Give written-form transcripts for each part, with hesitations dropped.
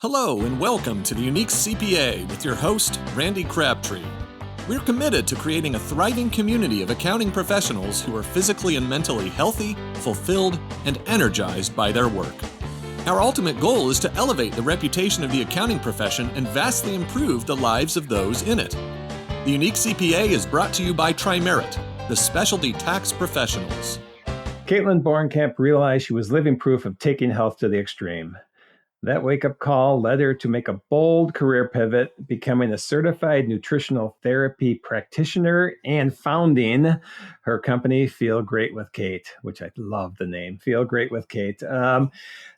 Hello and welcome to the Unique CPA with your host, Randy Crabtree. We're committed to creating a thriving community of accounting professionals who are physically and mentally healthy, fulfilled, and energized by their work. Our ultimate goal is to elevate the reputation of the accounting profession and vastly improve the lives of those in it. The Unique CPA is brought to you by Tri-Merit, the specialty tax professionals. Kaitlin Borncamp realized she was living proof of taking health to the extreme. That wake-up call led her to make a bold career pivot, becoming a certified nutritional therapy practitioner and founding her company, Feel Great with Kate, which I love the name, Feel Great with Kate. Now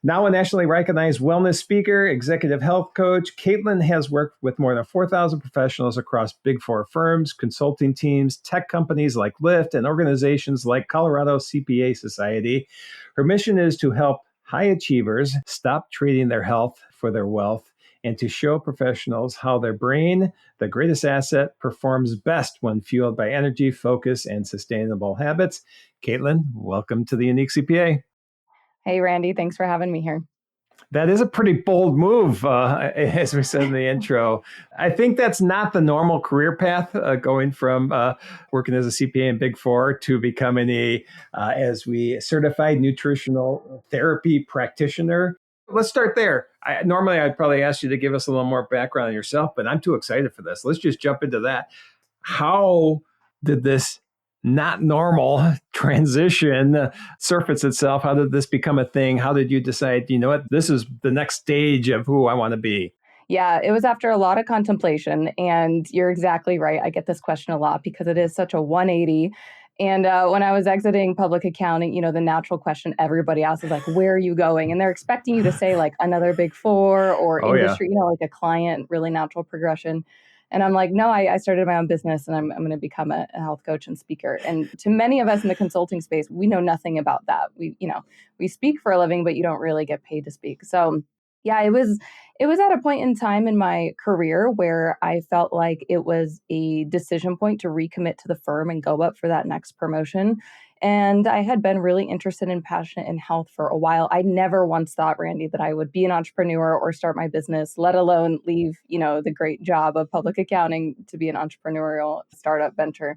a nationally recognized wellness speaker, executive health coach, Kaitlin has worked with more than 4,000 professionals across Big Four firms, consulting teams, tech companies like Lyft, and organizations like Colorado CPA Society. Her mission is to help high achievers stop trading their health for their wealth and to show professionals how their brain, the greatest asset, performs best when fueled by energy, focus, and sustainable habits. Kaitlin, welcome to the Unique CPA. Hey, Randy. Thanks for having me here. That is a pretty bold move, as we said in the intro. I think that's not the normal career path, going from working as a CPA in Big Four to becoming a certified nutritional therapy practitioner. Let's start there. Normally, I'd probably ask you to give us a little more background on yourself, but I'm too excited for this. Let's just jump into that. How did this not normal transition surface itself? How did this become a thing? How did you decide, you know what, this is the next stage of who I want to be? Yeah, it was after a lot of contemplation. And you're exactly right. I get this question a lot because it is such a 180. And when I was exiting public accounting, the natural question everybody asks is like, where are you going? And they're expecting you to say like another Big Four or industry, like a client, really natural progression. And I'm like, no, I started my own business and I'm going to become a health coach and speaker. And to many of us in the consulting space, we know nothing about that. We speak for a living, but you don't really get paid to speak. So yeah, it was at a point in time in my career where I felt like it was a decision point to recommit to the firm and go up for that next promotion. And I had been really interested and passionate in health for a while. I never once thought, Randy, that I would be an entrepreneur or start my business, let alone leave, the great job of public accounting to be an entrepreneurial startup venture.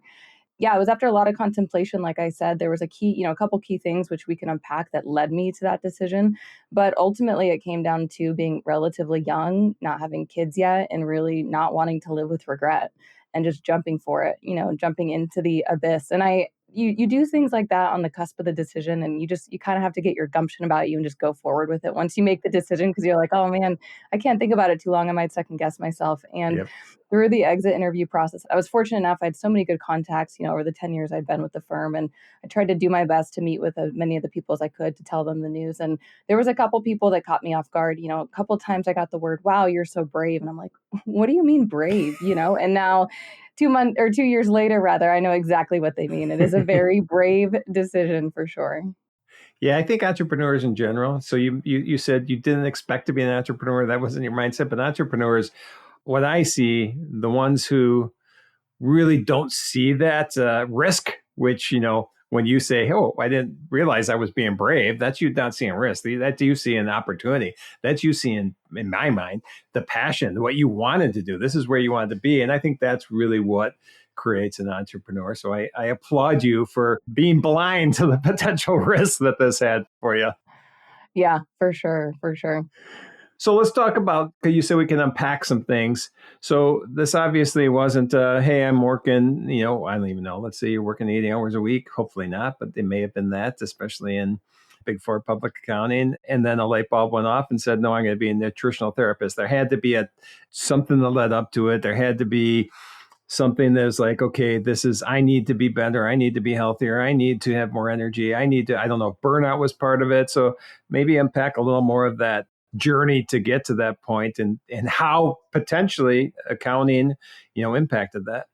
Yeah, it was after a lot of contemplation. Like I said, there was a couple key things which we can unpack that led me to that decision. But ultimately, it came down to being relatively young, not having kids yet, and really not wanting to live with regret and just jumping for it, jumping into the abyss. And you do things like that on the cusp of the decision, and you kind of have to get your gumption about you and just go forward with it once you make the decision, because you're like, oh man, I can't think about it too long. I might second guess myself. And through the exit interview process, I was fortunate enough. I had so many good contacts, over the 10 years I'd been with the firm, and I tried to do my best to meet with as many of the people as I could to tell them the news. And there was a couple people that caught me off guard. A couple times I got the word, wow, you're so brave. And I'm like, what do you mean brave? And now 2 years later, rather, I know exactly what they mean. It is a very brave decision for sure. Yeah, I think entrepreneurs in general. So you said you didn't expect to be an entrepreneur. That wasn't your mindset. But entrepreneurs, what I see, the ones who really don't see that risk, which, when you say, oh, I didn't realize I was being brave, that's you not seeing risk. That you see an opportunity. That's you seeing, in my mind, the passion, what you wanted to do. This is where you wanted to be. And I think that's really what creates an entrepreneur. So I applaud you for being blind to the potential risks that this had for you. Yeah, for sure. For sure. So let's talk about, you said we can unpack some things. So this obviously wasn't, hey, I'm working, I don't even know. Let's say you're working 80 hours a week. Hopefully not, but they may have been that, especially in Big Four public accounting. And then a light bulb went off and said, no, I'm going to be a nutritional therapist. There had to be something that led up to it. There had to be something that's like, okay, I need to be better. I need to be healthier. I need to have more energy. I don't know if burnout was part of it. So maybe unpack a little more of that journey to get to that point and how potentially accounting, impacted that.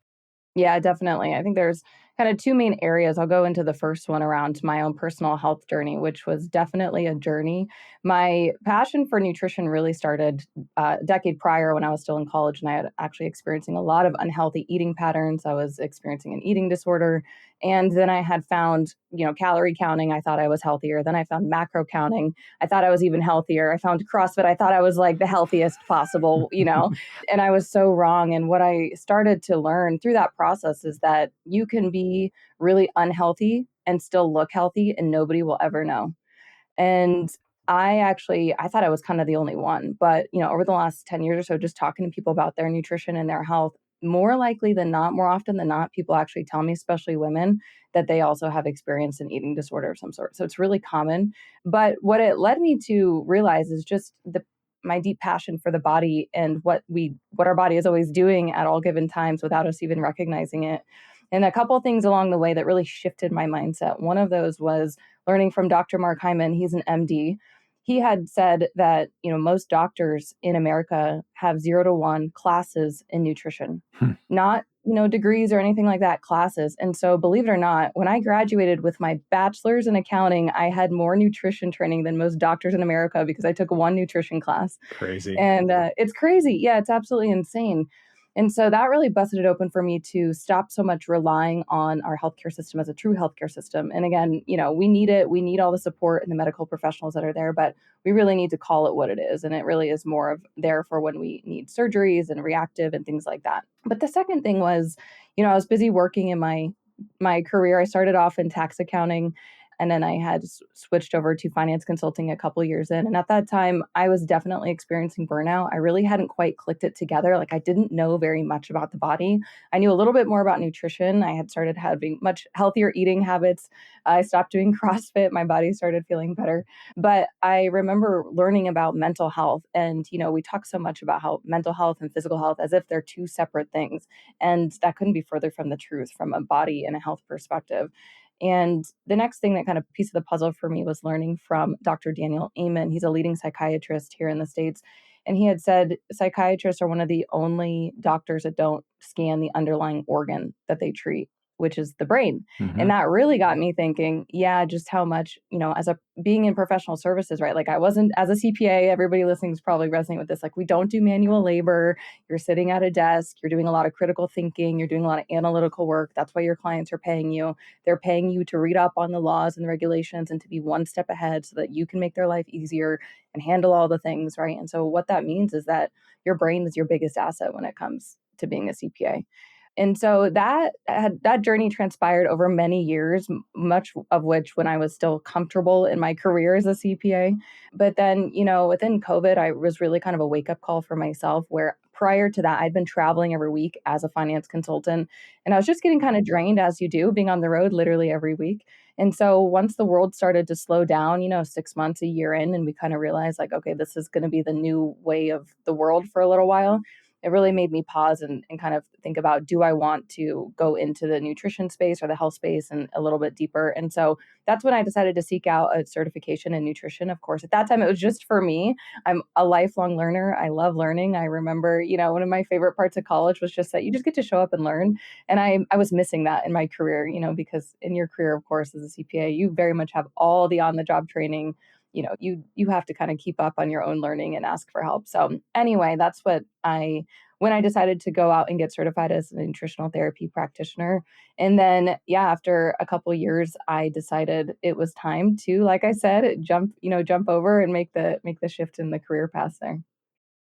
Yeah, definitely. I think there's kind of two main areas. I'll go into the first one around my own personal health journey, which was definitely a journey. My passion for nutrition really started a decade prior when I was still in college, and I had actually experiencing a lot of unhealthy eating patterns. I was experiencing an eating disorder. And then I had found calorie counting. I thought I was healthier. Then I found macro counting. I thought I was even healthier. I found CrossFit. I thought I was like the healthiest possible, and I was so wrong. And what I started to learn through that process is that you can be really unhealthy and still look healthy and nobody will ever know. And I thought I was kind of the only one, but over the last 10 years or so, just talking to people about their nutrition and their health, more likely than not, more often than not, people actually tell me, especially women, that they also have experienced an eating disorder of some sort. So it's really common. But what it led me to realize is just my deep passion for the body and what our body is always doing at all given times without us even recognizing it. And a couple of things along the way that really shifted my mindset. One of those was learning from Dr. Mark Hyman. He's an MD. He had said that, most doctors in America have 0 to 1 classes in nutrition, not, degrees or anything like that, classes. And so believe it or not, when I graduated with my bachelor's in accounting, I had more nutrition training than most doctors in America because I took one nutrition class. Crazy. And it's crazy. Yeah, it's absolutely insane. And so that really busted it open for me to stop so much relying on our healthcare system as a true healthcare system. And again, we need it. We need all the support and the medical professionals that are there, but we really need to call it what it is. And it really is more of there for when we need surgeries and reactive and things like that. But the second thing was, I was busy working in my career. I started off in tax accounting. And then I had switched over to finance consulting a couple years in. And at that time, I was definitely experiencing burnout. I really hadn't quite clicked it together. Like I didn't know very much about the body. I knew a little bit more about nutrition. I had started having much healthier eating habits. I stopped doing CrossFit. My body started feeling better. But I remember learning about mental health. And, we talk so much about how mental health and physical health as if they're two separate things. And that couldn't be further from the truth from a body and a health perspective. And the next thing that kind of piece of the puzzle for me was learning from Dr. Daniel Amen. He's a leading psychiatrist here in the States. And he had said psychiatrists are one of the only doctors that don't scan the underlying organ that they treat, which is the brain. And that really got me thinking, just how much, as being in professional services, right? Like I wasn't, as a CPA, everybody listening is probably resonating with this. Like we don't do manual labor. You're sitting at a desk. You're doing a lot of critical thinking. You're doing a lot of analytical work. That's why your clients are paying you. They're paying you to read up on the laws and the regulations and to be one step ahead so that you can make their life easier and handle all the things, right? And so what that means is that your brain is your biggest asset when it comes to being a CPA. And so that journey transpired over many years, much of which when I was still comfortable in my career as a CPA. But then, within COVID, I was really kind of a wake-up call for myself where prior to that, I'd been traveling every week as a finance consultant. And I was just getting kind of drained, as you do, being on the road literally every week. And so once the world started to slow down, 6 months, a year in, and we kind of realized like, okay, this is going to be the new way of the world for a little while. It really made me pause and kind of think about, do I want to go into the nutrition space or the health space and a little bit deeper? And so that's when I decided to seek out a certification in nutrition. Of course, at that time, it was just for me. I'm a lifelong learner. I love learning. I remember, one of my favorite parts of college was just that you just get to show up and learn. And I was missing that in my career, because in your career, of course, as a CPA, you very much have all the on-the-job training. You have to kind of keep up on your own learning and ask for help. So anyway, that's when I decided to go out and get certified as a nutritional therapy practitioner. And then, after a couple of years, I decided it was time to, like I said, jump over and make the shift in the career path there.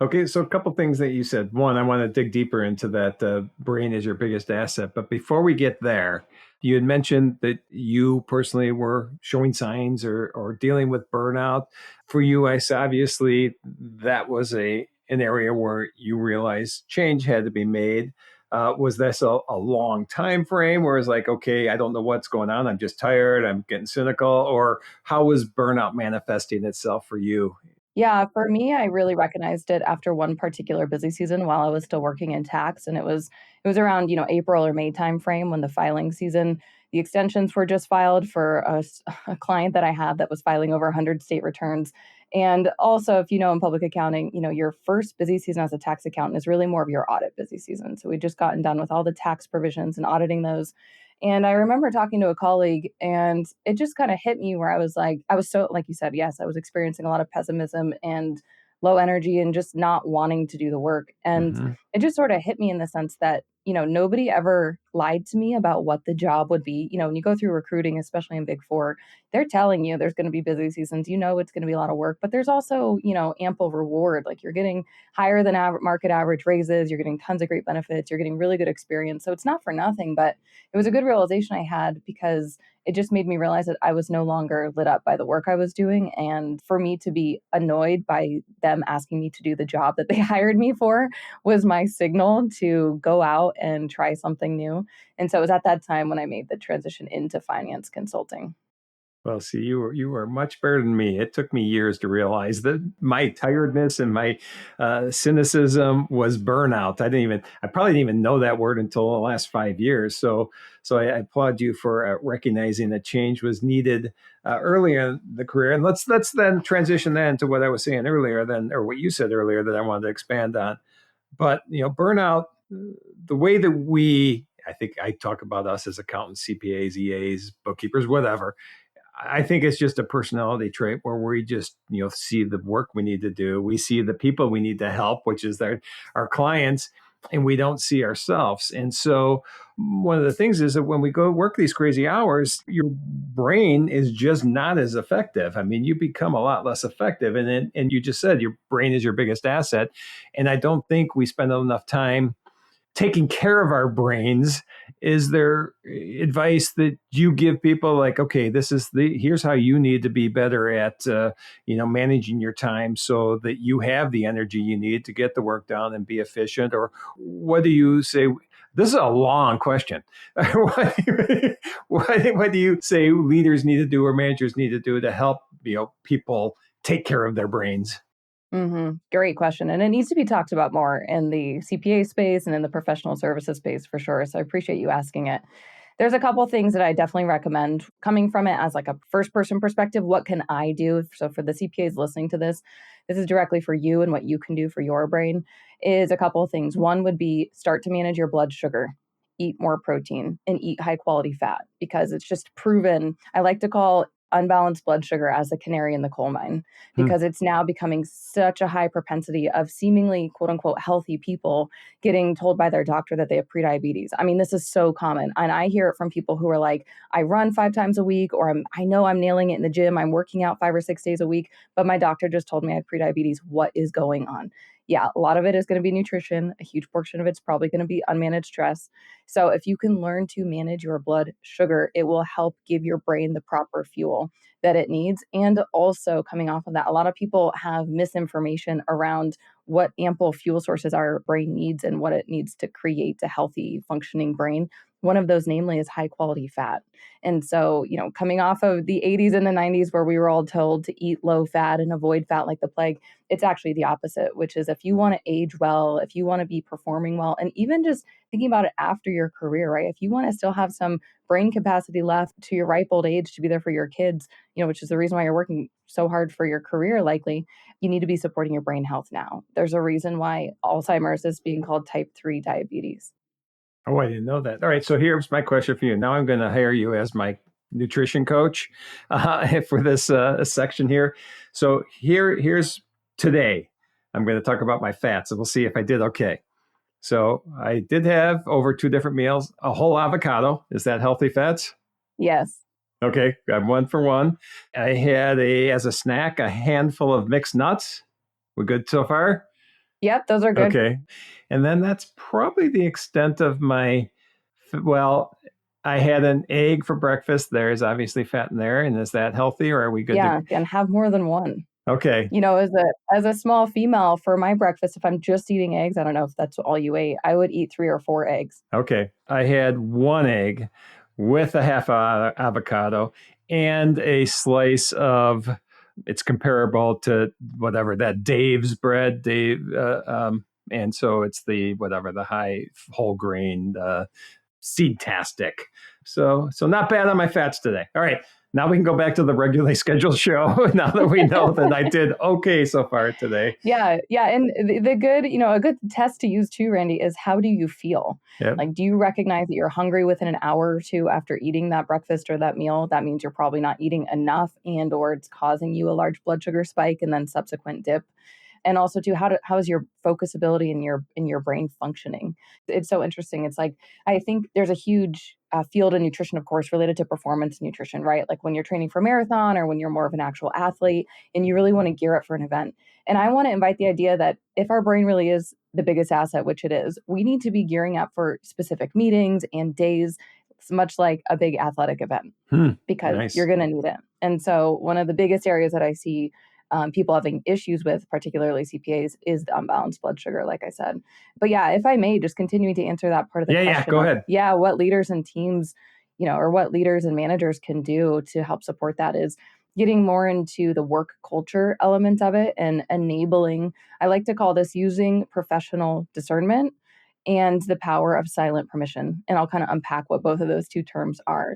Okay, so a couple things that you said. One, I want to dig deeper into that brain is your biggest asset. But before we get there, you had mentioned that you personally were showing signs or dealing with burnout. For you, obviously, that was an area where you realized change had to be made. Was this a long time frame where it's like, okay, I don't know what's going on. I'm just tired. I'm getting cynical. Or how was burnout manifesting itself for you? Yeah, for me, I really recognized it after one particular busy season while I was still working in tax. And it was around, April or May timeframe when the filing season, the extensions were just filed for a client that I had that was filing over 100 state returns. And also, if you know, in public accounting, your first busy season as a tax accountant is really more of your audit busy season. So we'd just gotten done with all the tax provisions and auditing those. And I remember talking to a colleague and it just kind of hit me where I was so, like you said, yes, I was experiencing a lot of pessimism and low energy and just not wanting to do the work. And it just sort of hit me in the sense that nobody ever lied to me about what the job would be. When you go through recruiting, especially in Big Four, they're telling you there's going to be busy seasons. It's going to be a lot of work, but there's also, ample reward. Like you're getting higher than market average raises, you're getting tons of great benefits, you're getting really good experience. So it's not for nothing, but it was a good realization I had because it just made me realize that I was no longer lit up by the work I was doing. And for me to be annoyed by them asking me to do the job that they hired me for was my signal to go out and try something new. And so it was at that time when I made the transition into finance consulting. Well, see, you were much better than me. It took me years to realize that my tiredness and my cynicism was burnout. I probably didn't even know that word until the last 5 years. So I applaud you for recognizing that change was needed earlier in the career. And let's then transition then to what I was saying earlier, or what you said earlier that I wanted to expand on. But burnout, the way that I think I talk about us as accountants, CPAs, EAs, bookkeepers, whatever. I think it's just a personality trait where we just, see the work we need to do. We see the people we need to help, which is our clients, and we don't see ourselves. And so one of the things is that when we go work these crazy hours, your brain is just not as effective. I mean, you become a lot less effective. And you just said your brain is your biggest asset. And I don't think we spend enough time taking care of our brains. Is there advice that you give people like, okay, here's how you need to be better at, managing your time so that you have the energy you need to get the work done and be efficient? Or what do you say? This is a long question. What do you say leaders need to do or managers need to do to help, people take care of their brains? Great question. And it needs to be talked about more in the CPA space and in the professional services space for sure. So I appreciate you asking it. There's a couple things that I definitely recommend coming from it as like a first person perspective. What can I do? So for the CPAs listening to this is directly for you and what you can do for your brain is a couple of things. One would be start to manage your blood sugar, eat more protein and eat high quality fat because it's just proven. I like to call unbalanced blood sugar as the canary in the coal mine because it's now becoming such a high propensity of seemingly quote unquote healthy people getting told by their doctor that they have prediabetes. I mean, this is so common. And I hear it from people who are like, I run 5 times a week, or I know I'm nailing it in the gym. I'm working out 5 or 6 days a week, but my doctor just told me I have prediabetes. What is going on? Yeah, a lot of it is going to be nutrition. A huge portion of it's probably going to be unmanaged stress. So if you can learn to manage your blood sugar, it will help give your brain the proper fuel that it needs. And also coming off of that, a lot of people have misinformation around what ample fuel sources our brain needs and what it needs to create a healthy functioning brain. One of those, namely, is high quality fat. And so, coming off of the 80s and the 90s where we were all told to eat low fat and avoid fat like the plague, it's actually the opposite, which is if you want to age well, if you want to be performing well, and even just thinking about it after your career, right? If you want to still have some brain capacity left to your ripe old age to be there for your kids, which is the reason why you're working so hard for your career, likely, you need to be supporting your brain health now. There's a reason why Alzheimer's is being called type 3 diabetes. Oh, I didn't know that. All right. So here's my question for you. Now I'm going to hire you as my nutrition coach for this section here. So here's today. I'm going to talk about my fats and we'll see if I did okay. So I did have over 2 different meals, a whole avocado. Is that healthy fats? Yes. Okay. I'm 1 for 1. I had as a snack, a handful of mixed nuts. We're good so far? Yep, those are good. Okay. And then that's probably the extent of I had an egg for breakfast. There's obviously fat in there. And is that healthy or are we good? Yeah, and have more than one. Okay. As a small female for my breakfast, if I'm just eating eggs, I don't know if that's all you ate, I would eat 3 or 4 eggs. Okay. I had 1 egg with a half avocado and a slice of, it's comparable to whatever that Dave's bread, and so it's the high whole grain seed-tastic. So not bad on my fats today. All right. Now we can go back to the regularly scheduled show now that we know that I did okay so far today. Yeah. And the good, a good test to use too, Randy, is how do you feel? Yep. Like, do you recognize that you're hungry within an hour or two after eating that breakfast or that meal? That means you're probably not eating enough or it's causing you a large blood sugar spike and then subsequent dip. And also too, how is your focus ability in your brain functioning? It's so interesting. It's like, I think there's a huge field in nutrition, of course, related to performance nutrition, right? Like when you're training for a marathon or when you're more of an actual athlete and you really want to gear up for an event. And I want to invite the idea that if our brain really is the biggest asset, which it is, we need to be gearing up for specific meetings and days. It's much like a big athletic event because Nice. you're going to need it. And so one of the biggest areas that I see people having issues with, particularly CPAs, is the unbalanced blood sugar, like I said. But yeah, if I may, just continuing to answer that part of the question. Yeah, go ahead. Yeah, what leaders and teams, or what leaders and managers can do to help support that is getting more into the work culture element of it and enabling, I like to call this using professional discernment and the power of silent permission. And I'll kind of unpack what both of those two terms are.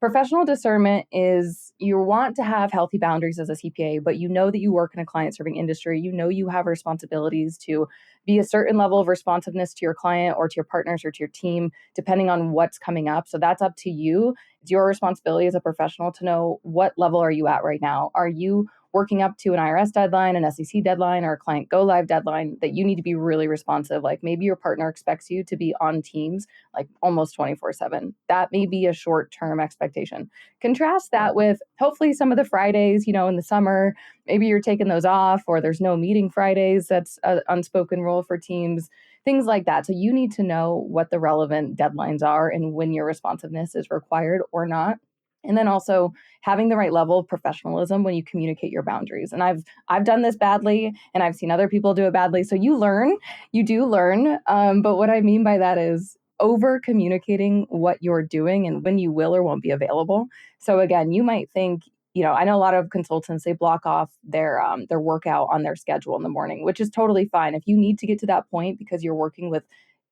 Professional discernment is you want to have healthy boundaries as a CPA, but you know that you work in a client serving industry. You know you have responsibilities to be a certain level of responsiveness to your client or to your partners or to your team, depending on what's coming up. So that's up to you. It's your responsibility as a professional to know what level are you at right now. Are you working up to an IRS deadline, an SEC deadline, or a client go live deadline that you need to be really responsive? Like maybe your partner expects you to be on Teams like almost 24/7. That may be a short-term expectation. Contrast that with hopefully some of the Fridays, in the summer, maybe you're taking those off or there's no meeting Fridays. That's an unspoken rule for teams, things like that. So you need to know what the relevant deadlines are and when your responsiveness is required or not. And then also having the right level of professionalism when you communicate your boundaries. And I've done this badly and I've seen other people do it badly. So you do learn. But what I mean by that is over communicating what you're doing and when you will or won't be available. So again, you might think, I know a lot of consultants, they block off their workout on their schedule in the morning, which is totally fine. If you need to get to that point because you're working with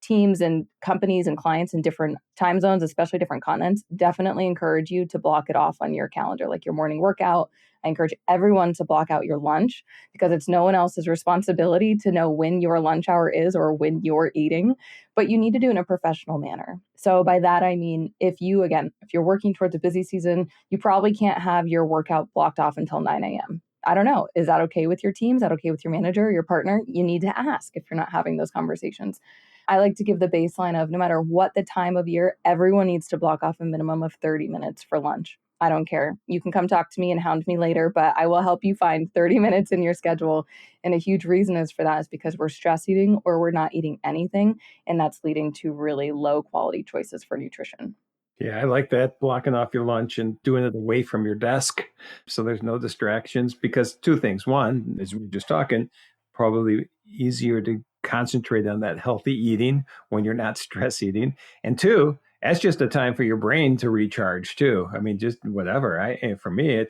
teams and companies and clients in different time zones, especially different continents, definitely encourage you to block it off on your calendar, like your morning workout. I encourage everyone to block out your lunch because it's no one else's responsibility to know when your lunch hour is or when you're eating, but you need to do it in a professional manner. So by that, I mean, if you're working towards a busy season, you probably can't have your workout blocked off until 9 a.m. I don't know. Is that okay with your team? Is that okay with your manager, your partner? You need to ask if you're not having those conversations. I like to give the baseline of no matter what the time of year, everyone needs to block off a minimum of 30 minutes for lunch. I don't care. You can come talk to me and hound me later, but I will help you find 30 minutes in your schedule. And a huge reason is for that is because we're stress eating or we're not eating anything. And that's leading to really low quality choices for nutrition. Yeah, I like that, blocking off your lunch and doing it away from your desk so there's no distractions. Because two things. One, as we were just talking, probably easier to concentrate on that healthy eating when you're not stress eating. And two, that's just a time for your brain to recharge too. I mean, just whatever. For me,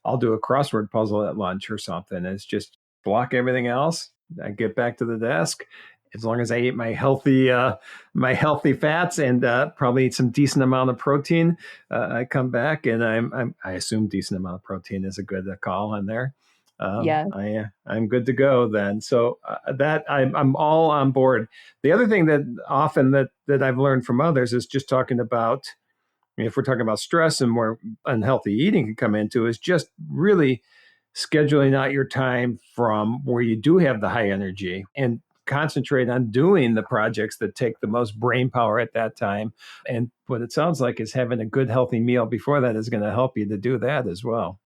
I'll do a crossword puzzle at lunch or something. It's just block everything else. I get back to the desk. As long as I eat my healthy fats and probably eat some decent amount of protein, I come back and I assume decent amount of protein is a good call in there. Yeah, I'm good to go then. So that I'm all on board. The other thing that often that I've learned from others is just talking about, if we're talking about stress and more unhealthy eating can come into, is just really scheduling out your time from where you do have the high energy and concentrate on doing the projects that take the most brain power at that time. And what it sounds like is having a good, healthy meal before that is going to help you to do that as well.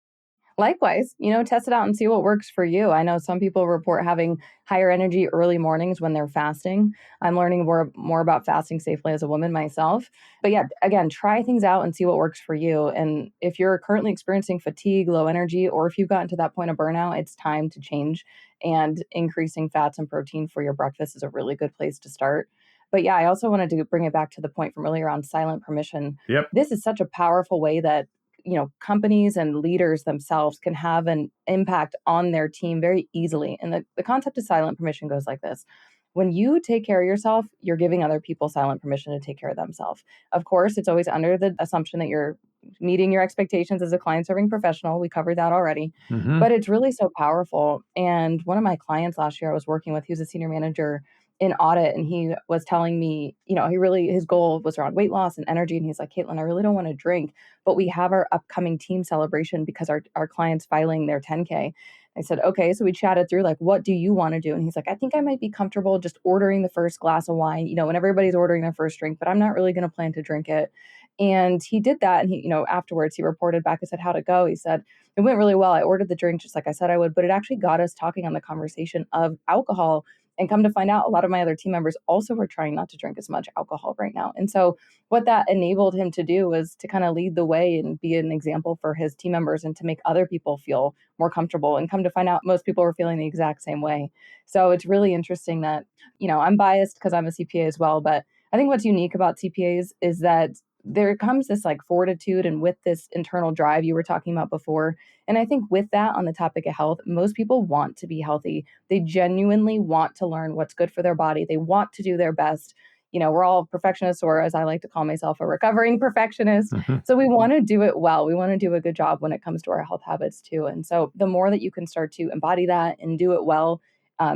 Likewise, test it out and see what works for you. I know some people report having higher energy early mornings when they're fasting. I'm learning more about fasting safely as a woman myself. But yeah, again, try things out and see what works for you. And if you're currently experiencing fatigue, low energy, or if you've gotten to that point of burnout, it's time to change. And increasing fats and protein for your breakfast is a really good place to start. But yeah, I also wanted to bring it back to the point from earlier on silent permission. Yep. This is such a powerful way that companies and leaders themselves can have an impact on their team very easily. And the concept of silent permission goes like this. When you take care of yourself, you're giving other people silent permission to take care of themselves. Of course, it's always under the assumption that you're meeting your expectations as a client serving professional. We covered that already, but it's really so powerful. And one of my clients last year I was working with, he was a senior manager in audit, and he was telling me, his goal was around weight loss and energy. And he's like, Kaitlin, I really don't want to drink, but we have our upcoming team celebration because our client's filing their 10K. I said, okay. So we chatted through like, what do you want to do? And he's like, I think I might be comfortable just ordering the first glass of wine, when everybody's ordering their first drink, but I'm not really going to plan to drink it. And he did that. And he, afterwards he reported back and said, how'd it go? He said, it went really well. I ordered the drink just like I said I would, but it actually got us talking on the conversation of alcohol. And come to find out, a lot of my other team members also were trying not to drink as much alcohol right now. And so what that enabled him to do was to kind of lead the way and be an example for his team members and to make other people feel more comfortable. And come to find out, most people were feeling the exact same way. So it's really interesting that, I'm biased because I'm a CPA as well. But I think what's unique about CPAs is that there comes this like fortitude and with this internal drive you were talking about before. And I think with that on the topic of health, most people want to be healthy. They genuinely want to learn what's good for their body. They want to do their best. We're all perfectionists, or as I like to call myself, a recovering perfectionist. So we want to do it well. We want to do a good job when it comes to our health habits too. And so the more that you can start to embody that and do it well,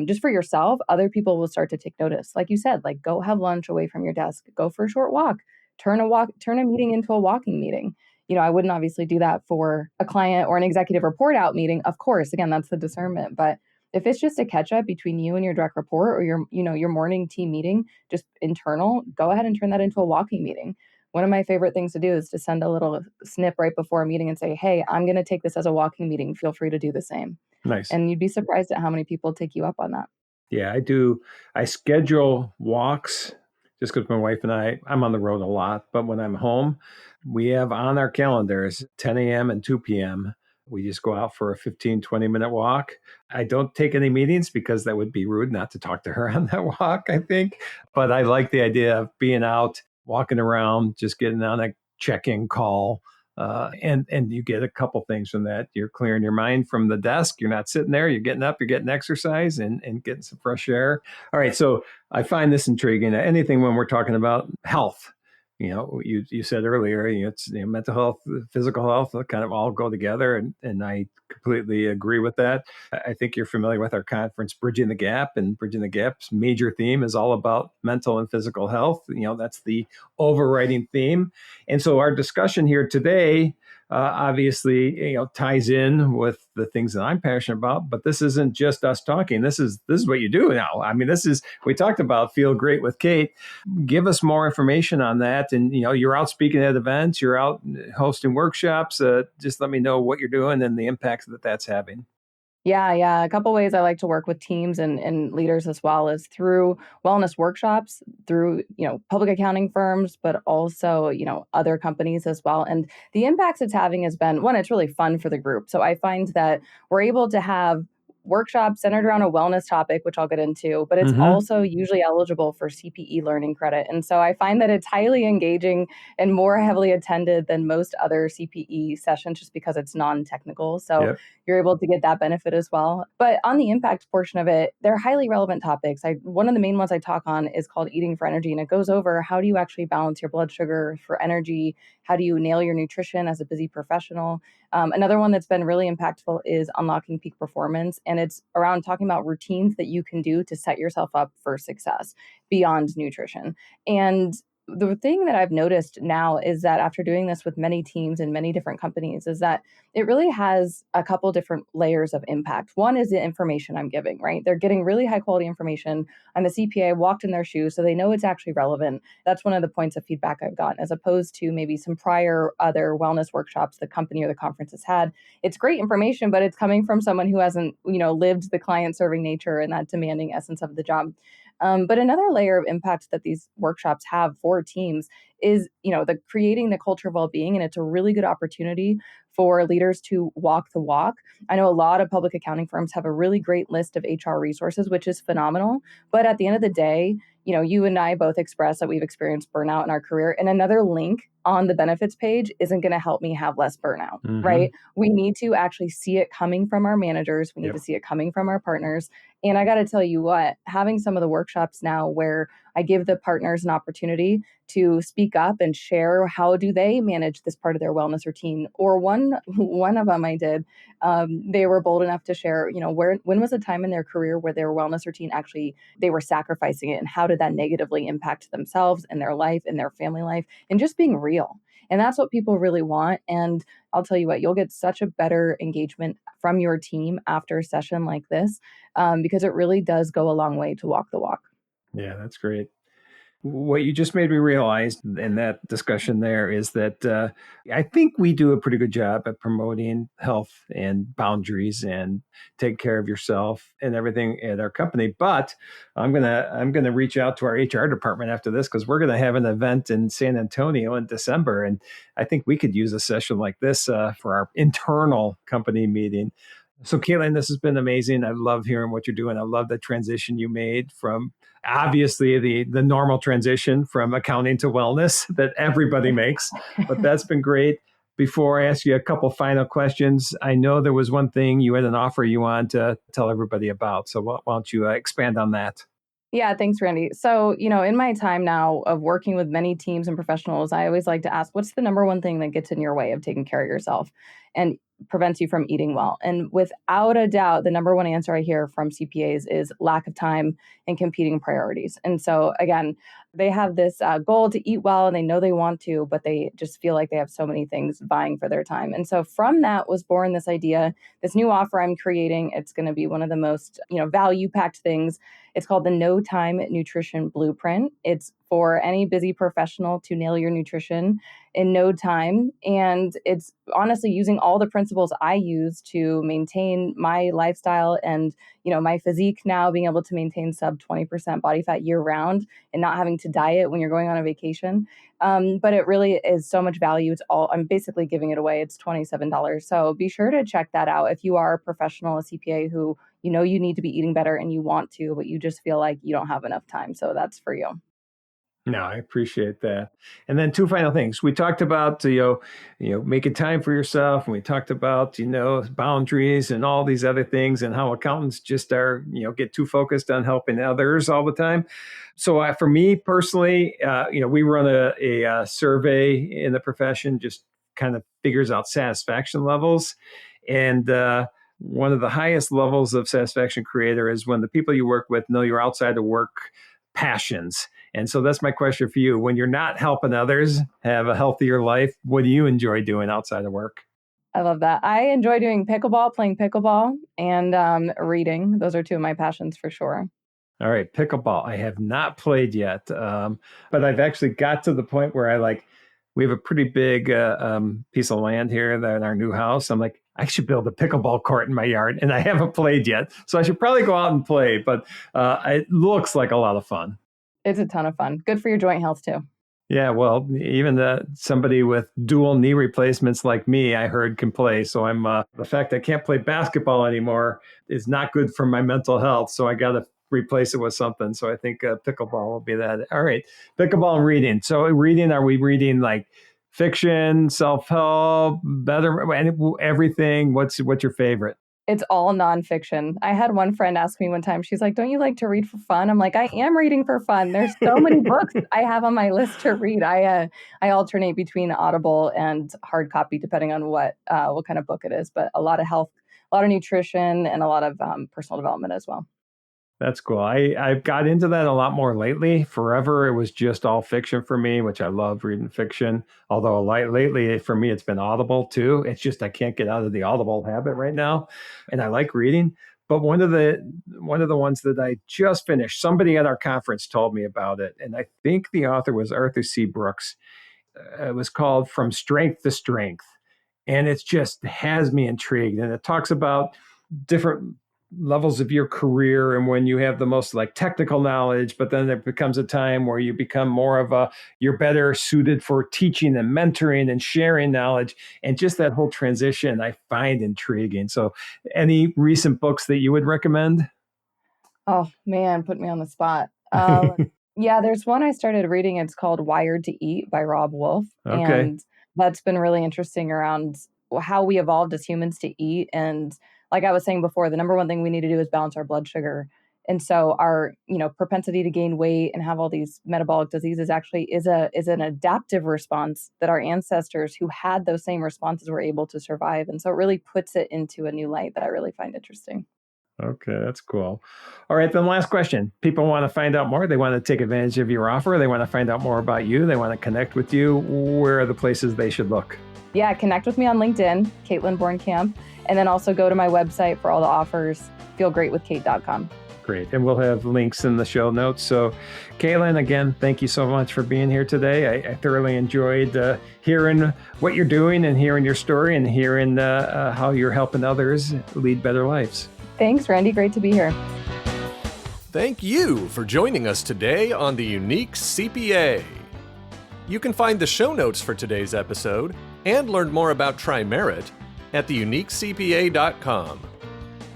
just for yourself, other people will start to take notice. Like you said, like go have lunch away from your desk, go for a short walk, turn a meeting into a walking meeting. I wouldn't obviously do that for a client or an executive report out meeting. Of course, again, that's the discernment. But if it's just a catch up between you and your direct report or your morning team meeting, just internal, go ahead and turn that into a walking meeting. One of my favorite things to do is to send a little snip right before a meeting and say, hey, I'm going to take this as a walking meeting. Feel free to do the same. Nice. And you'd be surprised at how many people take you up on that. Yeah, I do. I schedule walks just because my wife and I'm on the road a lot, but when I'm home, we have on our calendars 10 a.m. and 2 p.m. We just go out for a 15, 20-minute walk. I don't take any meetings because that would be rude not to talk to her on that walk, I think. But I like the idea of being out, walking around, just getting on a check-in call. And you get a couple things from that. You're clearing your mind from the desk. You're not sitting there. You're getting up, you're getting exercise and getting some fresh air. All right. So I find this intriguing. Anything when we're talking about health, you said earlier, it's mental health, physical health, kind of all go together. And I completely agree with that. I think you're familiar with our conference, Bridging the Gap, and Bridging the Gap's major theme is all about mental and physical health. That's the overriding theme. And so our discussion here today, obviously, ties in with the things that I'm passionate about, but this isn't just us talking. This is what you do now. I mean, we talked about Feel Great with Kate. Give us more information on that. And, you're out speaking at events, you're out hosting workshops. Just let me know what you're doing and the impact that that's having. Yeah. A couple ways I like to work with teams and leaders as well is through wellness workshops, through, public accounting firms, but also, other companies as well. And the impacts it's having has been, one, it's really fun for the group. So I find that we're able to have workshops centered around a wellness topic, which I'll get into, but it's also usually eligible for CPE learning credit. And so I find that it's highly engaging and more heavily attended than most other CPE sessions just because it's non-technical. So you're able to get that benefit as well. But on the impact portion of it, they're highly relevant topics. One of the main ones I talk on is called Eating for Energy, and it goes over how do you actually balance your blood sugar for energy? How do you nail your nutrition as a busy professional? Another one that's been really impactful is Unlocking Peak Performance. And it's around talking about routines that you can do to set yourself up for success beyond nutrition. And the thing that I've noticed now is that after doing this with many teams and many different companies is that it really has a couple different layers of impact. One is the information I'm giving, right? They're getting really high quality information. I'm a CPA, walked in their shoes, so they know it's actually relevant. That's one of the points of feedback I've gotten, as opposed to maybe some prior other wellness workshops the company or the conference has had. It's great information, but it's coming from someone who hasn't, lived the client serving nature and that demanding essence of the job. But another layer of impact that these workshops have for teams is, the creating the culture of well-being. And it's a really good opportunity for leaders to walk the walk. I know a lot of public accounting firms have a really great list of HR resources, which is phenomenal. But at the end of the day, you and I both express that we've experienced burnout in our career, and another link on the benefits page isn't going to help me have less burnout, right? We need to actually see it coming from our managers. We need to see it coming from our partners. And I got to tell you what, having some of the workshops now where I give the partners an opportunity to speak up and share how do they manage this part of their wellness routine. Or one of them I did, they were bold enough to share, when was a time in their career where their wellness routine actually, they were sacrificing it, and how did that negatively impact themselves and their life and their family life, and just being real. And that's what people really want. And I'll tell you what, you'll get such a better engagement from your team after a session like this, because it really does go a long way to walk the walk. Yeah, that's great. What you just made me realize in that discussion there is that I think we do a pretty good job at promoting health and boundaries and take care of yourself and everything at our company. But I'm gonna reach out to our HR department after this because we're gonna have an event in San Antonio in December, and I think we could use a session like this for our internal company meeting. So, Kaitlin, this has been amazing. I love hearing what you're doing. I love the transition you made from obviously the normal transition from accounting to wellness that everybody makes, but that's been great. Before I ask you a couple final questions, I know there was one thing you had an offer you wanted to tell everybody about. So why don't you expand on that? Yeah, thanks, Randy. So, in my time now of working with many teams and professionals, I always like to ask, what's the number one thing that gets in your way of taking care of yourself and prevents you from eating well? And without a doubt, the number one answer I hear from CPAs is lack of time and competing priorities. And so, again, they have this goal to eat well and they know they want to, but they just feel like they have so many things vying for their time. And so from that was born this idea, this new offer I'm creating. It's going to be one of the most, value packed things. It's called the No Time Nutrition Blueprint. It's for any busy professional to nail your nutrition in no time. And it's honestly using all the principles I use to maintain my lifestyle and, my physique now, being able to maintain sub 20% body fat year round and not having to diet when you're going on a vacation. But it really is so much value. I'm basically giving it away. It's $27. So be sure to check that out if you are a professional, a CPA who you need to be eating better and you want to, but you just feel like you don't have enough time. So that's for you. No, I appreciate that. And then two final things. We talked about making time for yourself, and we talked about boundaries and all these other things, and how accountants just are get too focused on helping others all the time. So for me personally, we run a survey in the profession, just kind of figures out satisfaction levels, and one of the highest levels of satisfaction creator is when the people you work with know you're outside of work passions. And so that's my question for you. When you're not helping others have a healthier life, what do you enjoy doing outside of work? I love that. I enjoy doing pickleball, playing pickleball, and reading. Those are two of my passions for sure. All right, pickleball. I have not played yet, but I've actually got to the point where we have a pretty big piece of land here in our new house. I'm like, I should build a pickleball court in my yard, and I haven't played yet. So I should probably go out and play, but it looks like a lot of fun. It's a ton of fun. Good for your joint health too. Yeah, well, even somebody with dual knee replacements like me, I heard can play. So the fact I can't play basketball anymore is not good for my mental health. So I got to replace it with something. So I think pickleball will be that. All right, pickleball and reading. So reading, are we reading like fiction, self-help, better, everything? What's your favorite? It's all nonfiction. I had one friend ask me one time, she's like, don't you like to read for fun? I'm like, I am reading for fun. There's so many books I have on my list to read. I alternate between Audible and hard copy, depending on what kind of book it is, but a lot of health, a lot of nutrition, and a lot of personal development as well. That's cool. I've got into that a lot more lately. Forever, it was just all fiction for me, which I love reading fiction. Although lately, for me, it's been Audible too. It's just I can't get out of the Audible habit right now, and I like reading. But one of the ones that I just finished, somebody at our conference told me about it, and I think the author was Arthur C. Brooks. It was called From Strength to Strength, and it just has me intrigued. And it talks about different levels of your career and when you have the most like technical knowledge, but then there becomes a time where you become more of you're better suited for teaching and mentoring and sharing knowledge. And just that whole transition I find intriguing. So any recent books that you would recommend? Oh man, put me on the spot. Yeah, there's one I started reading. It's called Wired to Eat by Rob Wolf. Okay. And that's been really interesting around how we evolved as humans to eat. And like I was saying before, the number one thing we need to do is balance our blood sugar. And so our, propensity to gain weight and have all these metabolic diseases actually is an adaptive response that our ancestors who had those same responses were able to survive. And so it really puts it into a new light that I really find interesting. Okay, that's cool. All right, then last question. People want to find out more. They want to take advantage of your offer. They want to find out more about you. They want to connect with you. Where are the places they should look? Yeah, connect with me on LinkedIn, Kaitlin Borncamp, and then also go to my website for all the offers, feelgreatwithkate.com. Great. And we'll have links in the show notes. So, Kaitlin, again, thank you so much for being here today. I thoroughly enjoyed hearing what you're doing and hearing your story and hearing how you're helping others lead better lives. Thanks, Randy. Great to be here. Thank you for joining us today on the Unique CPA. You can find the show notes for today's episode and learn more about Tri-Merit at theuniquecpa.com.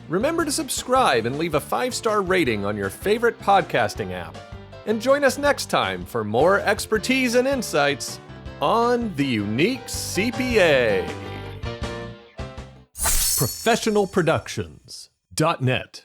Remember to subscribe and leave a 5-star rating on your favorite podcasting app. And join us next time for more expertise and insights on the Unique CPA. Professionalproductions.net